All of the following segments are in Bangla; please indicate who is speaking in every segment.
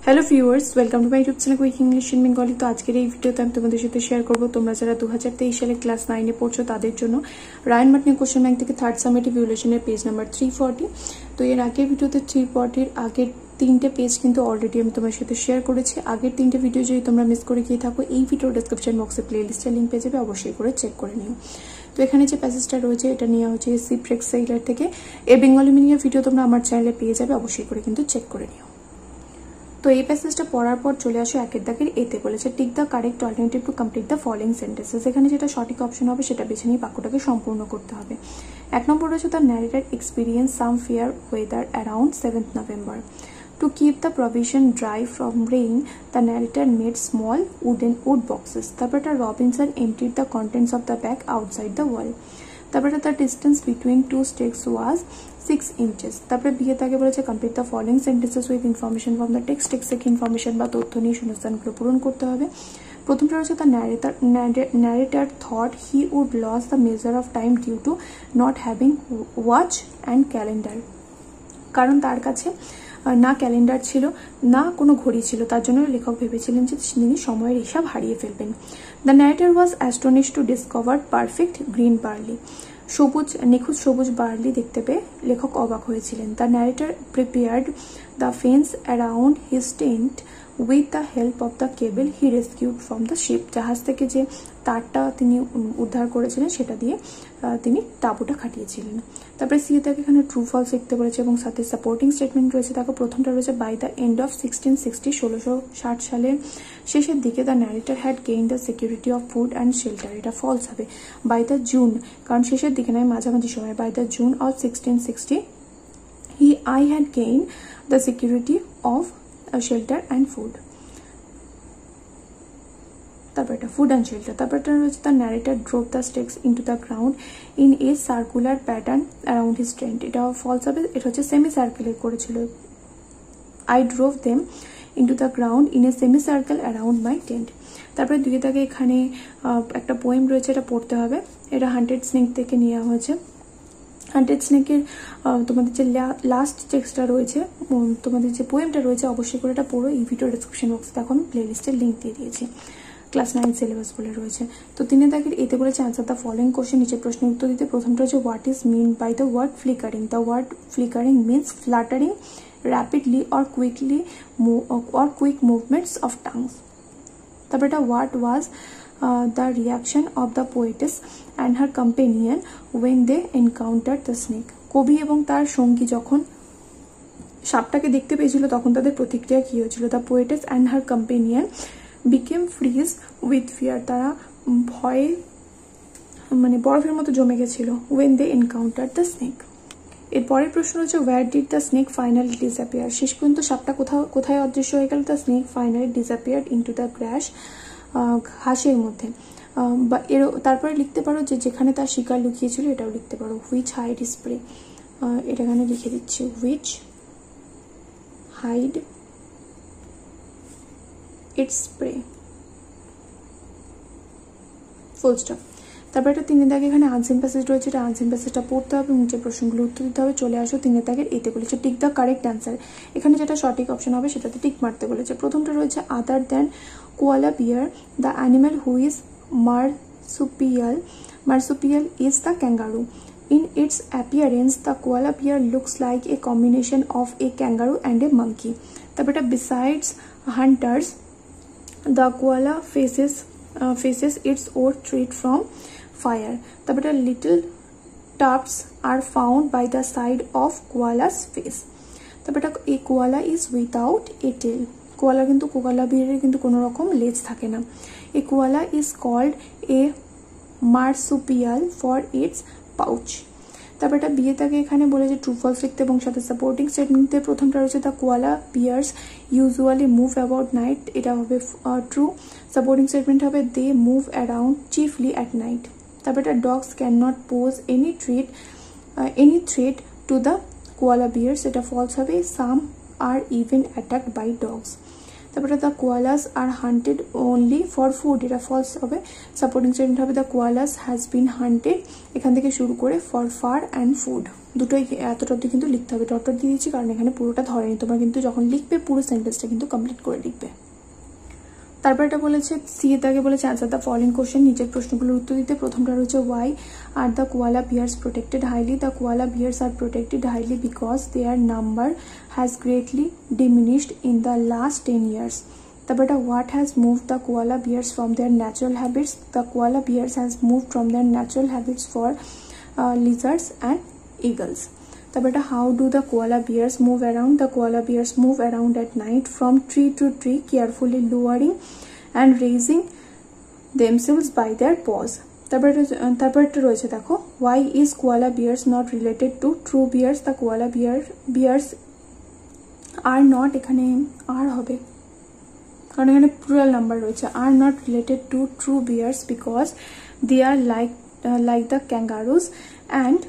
Speaker 1: Hello viewers, welcome to my YouTube channel quick English in Bengali. তো আজকের এই ভিডিওতে আমি তোমাদের সাথে শেয়ার করবো তোমরা যারা 2023 সালে ক্লাস 9-এ পড়ছো তাদের জন্য রায়ান মার্টিন কোশ্চেন ব্যাংক থেকে থার্ড সামেটিভ ইভ্যালুয়েশনের পেজ নাম্বার 340। তো এর আগের ভিডিওতে 340-এর আগের 3টে পেজ কিন্তু অলরেডি আমি তোমার সাথে শেয়ার করেছি। আগের 3টে ভিডিও যদি তোমরা মিস করে গিয়ে থাকো, এই ভিডিওর ডেসক্রিপশন বক্সে প্লেলিস্টের লিঙ্ক পেয়ে যাবে, অবশ্যই করে চেক করে নিও। তো এখানে যে প্যাসেজটা রয়েছে এটা নেওয়া হচ্ছে সিপ্রেক্স সেলার থেকে। এই বেঙ্গলি মিনিংয়ের ভিডিও তোমরা আমার চ্যানেলে পেয়ে যাবে, অবশ্যই করে কিন্তু চেক করে নিও। তো এই প্যাসেজটা পড়ার পর চলে আসো একের দাগের এতে বলেছে tick the correct alternative to complete the following sentences. এখানে যেটা সঠিক অপশন হবে সেটা বেছে নিয়ে বাক্যটাকে সম্পূর্ণ করতে হবে। 1 নম্বর রয়েছে the narrator experience some fair weather around 7th November. To keep the provision dry from rain, the narrator made small wooden wood boxes. তারপরে Robinson emptied the contents of the bag outside the wall. তারপরে the distance between two stakes was 6 inches. তারপরে বিয়ে তাকে বলেছে complete the following sentences with information from the text. Text থেকে ইনফরমেশন বা তথ্য নিয়ে শূন্যস্থানগুলো পূরণ করতে হবে। প্রথমটা রয়েছে the narrator thought he would lose the measure of time due to not having watch and calendar. কারণ তার কাছে না ক্যালেন্ডার ছিল না কোনো ঘড়ি ছিল, তার জন্য লেখক ভেবেছিলেন যে তিনি সময়ের হিসাব হারিয়ে ফেলবেন। The narrator was astonished to discover perfect green barley. নিখুঁত সবুজ বার্লি দেখতে পেয়ে লেখক অবাক হয়েছিলেন। The narrator prepared the fence around his tent with the help of the cable he rescued from the ship. জাহাজ থেকে যে তারটা তিনি উদ্ধার করেছিলেন সেটা দিয়ে তিনি তাঁবুটা খাটিয়েছিলেন। তারপরে সি তাকে এখানে ট্রু ফলস লিখতে বলেছে এবং সাথে সাপোর্টিং স্টেটমেন্ট রয়েছে। তাকে প্রথমটা রয়েছে বাই দ্য এন্ড অফ 1660 1660 সালের শেষের দিকে the narrator had gain the security of food and shelter. এটা ফলস হবে। বাই দ্য জুন, কারণ শেষের দিকে নয় মাঝামাঝি সময়, by the June of 1660 I had gained the security of shelter and food. তারপরটা ফুড অ্যান্ড শেল্টার। তারপরটা রয়েছে the narrator drove the stakes into the ground in a circular pattern around his tent. এটা ফলস হবে। এটা হচ্ছে সেমি সার্কেলে করেছিল। I drove them into the ground in a semi circle around my tent. তারপরে দুই দাগে এখানে একটা পোয়েম রয়েছে, এটা পড়তে হবে। এটা হান্টেড স্নেক থেকে নেওয়া হয়েছে। হান্টেড স্নেকের তোমাদের যে লাস্ট টেক্সটটা রয়েছে, তোমাদের যে পোয়েমটা রয়েছে, অবশ্যই করে এটা পড়ো। এই ভিডিও ডিসক্রিপশন বক্সে দেখো আমি প্লেলিস্টের লিঙ্ক দিয়ে দিয়েছি। ক্লাস 9 সিলেবাস বলে রয়েছে। তো 3 দাগের এতে বলেছে আনসার দ্য ফলোইং কোশ্চেন। নিচের প্রশ্নের উত্তর দিতে। প্রথমটা হচ্ছে what is mean by the word flickering. The word flickering means fluttering rapidly or quickly or quick movements of tongues. তারপর এটা what was the reaction of the poetess and her companion when they encountered the snake. কবি এবং তার সঙ্গী যখন সাপটাকে দেখতে পেয়েছিল তখন তাদের প্রতিক্রিয়া কি হয়েছিল? The poetess and her companion became freeze with fear. তারা ভয়ে বরফের মতো জমে গেছিল। When they encounter the snake. এর পরের প্রশ্ন হচ্ছে where did the snake finally disappear. শেষ পর্যন্ত সাপটা কোথায় অদৃশ্য হয়ে গেল? The snake finally disappeared into the grass, ঘাসের মধ্যে। বা এর তারপরে লিখতে পারো যে যেখানে তার শিকার লুকিয়েছিল, এটাও লিখতে পারো হুইচ হাইড স্প্রে। এটা এখানে লিখে দিচ্ছি which hide its spray, full stop. তারপর একটা 3 দাগে এখানে আনসিন প্যাসেজ রয়েছে। এটা আনসিন প্যাসেজটা পড়তে হবে, নিচের প্রশ্নগুলো উত্তর দিতে হবে। চলে আসো 3 দাগের এতে বলেছে টিক দ্য কারেক্ট অ্যান্সার। এখানে যেটা সঠিক অপশন হবে সেটাতে টিক মারতে বলেছে। প্রথমটা রয়েছে other than কোয়ালা bear the animal who is marsupial is the kangaroo. In its appearance, the koala bear looks like a combination of a kangaroo and a monkey. তারপর এটা besides hunters, the koala faces its own threat from fire. তারপর এটা little tufts are found by the side of koala's face. তারপর এটা a koala is without a tail. কোয়ালা কিন্তু কোয়ালা বিয়ারের কিন্তু কোনো রকম লেজ থাকে না। A koala is called a marsupial for its pouch. তারপর এটা বিয়ে তাকে এখানে বলে যে ট্রু ফলস লিখতে এবং সাথে সাপোর্টিং স্টেটমেন্টে। প্রথমটা রয়েছে the koala bears usually move about night. এটা হবে ট্রু। সাপোর্টিং স্টেটমেন্ট হবে they move around chiefly at night. তারপর এটা dogs can not pose any threat to the koala bears. এটা ফলস হবে some are even attacked by dogs. তারপরে the koalas are hunted only for food, এটা ফলস হবে। সাপোর্টিং স্টেটমেন্ট হবে the koalas has been hunted, এখান থেকে শুরু করে ফর ফার অ্যান্ড ফুড, দুটোই এতটা অব্দি কিন্তু লিখতে হবে। ডট দিয়ে দিচ্ছি কারণ এখানে পুরোটা ধরেনি, তোমরা কিন্তু যখন লিখবে পুরো সেন্টেন্সটা কিন্তু কমপ্লিট করে লিখবে। তারপর এটা বলেছে সি তাকে বলেছে অ্যান্সার দ্য ফলোইং কোশ্চেন, নিচের প্রশ্নগুলোর উত্তর দিতে। প্রথমটা রয়েছে why are the koala bears protected highly, the koala bears are protected highly because their number has greatly diminished in the last 10 years। তারপর এটা what has moved the koala bears from their natural habits, the koala bears has moved from their natural habits for lizards and eagles. তারপর এটা how do the koala bears move around, the koala bears move around at night from tree two tree carefully lowering and raising themselves by their paws। তারপরটা রয়েছে দেখো why is koala bears not related to true bears, the koala bears are not, এখানে আর হবে কারণ এখানে প্লুরাল নাম্বার রয়েছে, are not related to true bears because they are like the kangaroos and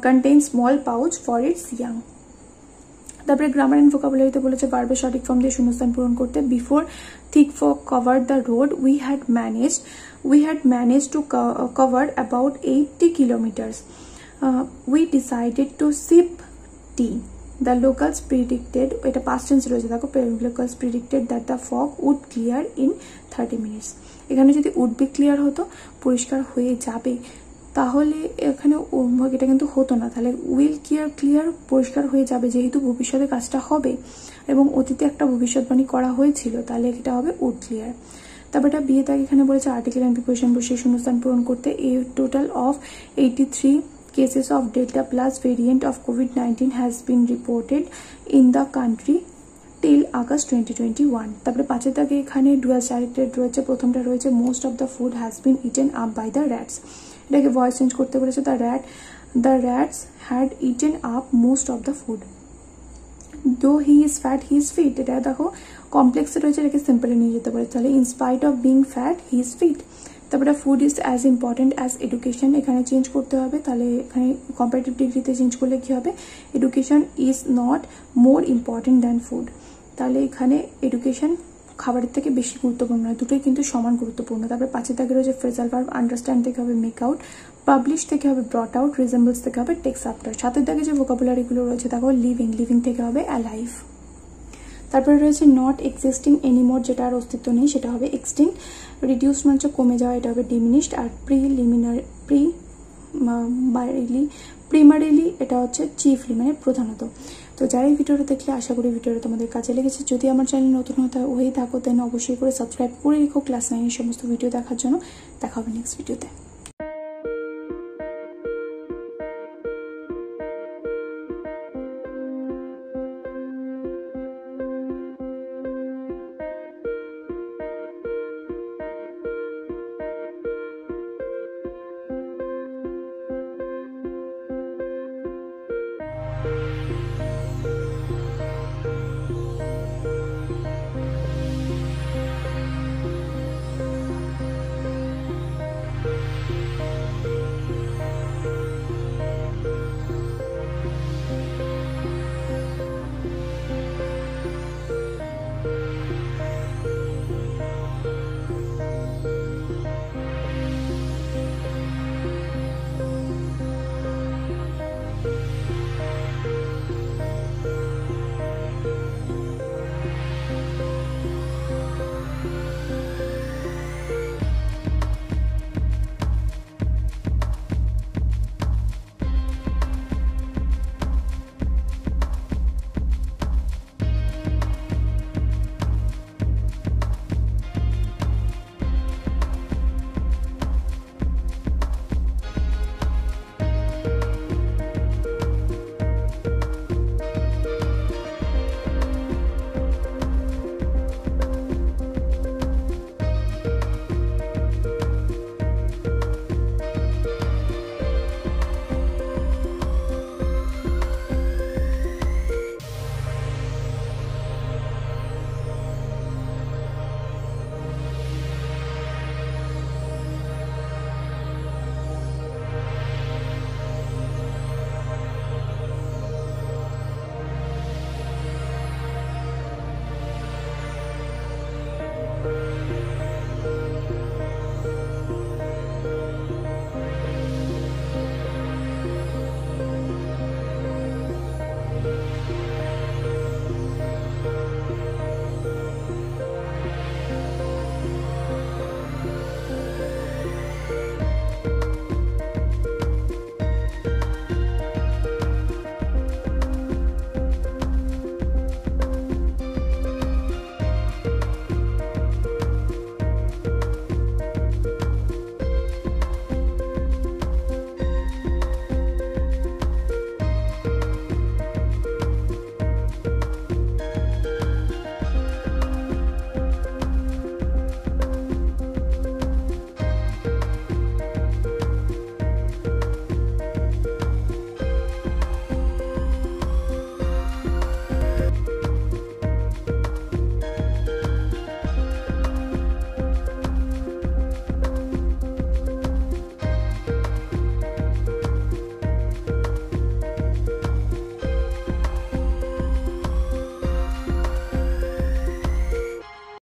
Speaker 1: contain small pouch for its young। তারপরে গ্রামার এন্ড ভোকাবুলারিতে বলেছে ভার্বের সঠিক ফর্ম দিয়ে শূন্যস্থান পূরণ করতে। Before thick fog covered the road we had managed to cover about 80 kilometers. We decided to sip tea. The locals predicted, এটা past tense রয়েছে দেখো, locals predicted that the fog would clear in 30 minutes। এখানে যদি would be clear হতো পরিষ্কার হয়ে যাবে, তাহলে এখানে এটা কিন্তু হতো না, তাহলে উইল ক্লিয়ার পরিষ্কার হয়ে যাবে, যেহেতু ভবিষ্যতে কাজটা হবে এবং অতীতে একটা ভবিষ্যৎবাণী করা হয়েছিল, তাহলে এটা হবে উড ক্লিয়ার। তারপর এটা বিয়ে তাকে এখানে বলেছে আর্টিকেল অ্যান্ড প্রিপোজিশন বসিয়ে শূন্যস্থান পূরণ করতে। এ total of 83 cases of Delta plus variant of COVID-19 has been reported in the country till August 2021। তারপরে পাঁচের দাগে এখানে ডুয়াল সাইলেন্টেড রয়েছে। প্রথমটা রয়েছে most of the food has been eaten up by the rats, এটাকে ভয়েস চেঞ্জ করতে বলেছে the rats had eaten up most of the food. Though he is fat he is fit, এটা দেখো কমপ্লেক্সে রয়েছে, এটাকে সিম্পলে নিয়ে যেতে পারে, তাহলে in spite of being fat he is fit. তারপরে food is as important as education, এখানে চেঞ্জ করতে হবে, তাহলে এখানে কম্পারেটিভ ডিগ্রিতে চেঞ্জ করলে কি হবে, education is not more important than food, তাহলে এখানে এডুকেশন খাবারের থেকে বেশি গুরুত্বপূর্ণ নয়, দুটোই কিন্তু সমান গুরুত্বপূর্ণ। তারপরে পাঁচের দাগে রয়েছে ফ্রেজাল ভার্ব, আন্ডারস্ট্যান্ড থেকে হবে মেক আউট, পাবলিশ থেকে হবে ব্রট আউট, রিজেম্বলস থেকে হবে টেক্স আফটার। সাতের দাগে যে ভোকাবুলারিগুলো রয়েছে দেখো লিভিং থেকে হবে অ্যালাইভ। তারপরে রয়েছে নট এক্সিস্টিং এনিমোর, যেটা আর অস্তিত্ব নেই সেটা হবে এক্সটিংক্ট, রিডিউসড মানে হচ্ছে কমে যাওয়া, এটা হবে ডিমিনিশড, আর প্রিমারিলি এটা হচ্ছে চিফলি মানে প্রধানত। তো যারা এই ভিডিওটা দেখলে আশা করি ভিডিওটা তোমাদের কাজে লেগেছে। যদি আমার চ্যানেল নতুন হয়ে থাকো দেন অবশ্যই করে সাবস্ক্রাইব করে রেখো ক্লাস 9 এর সমস্ত ভিডিও দেখার জন্য। দেখা হবে নেক্সট ভিডিওতে।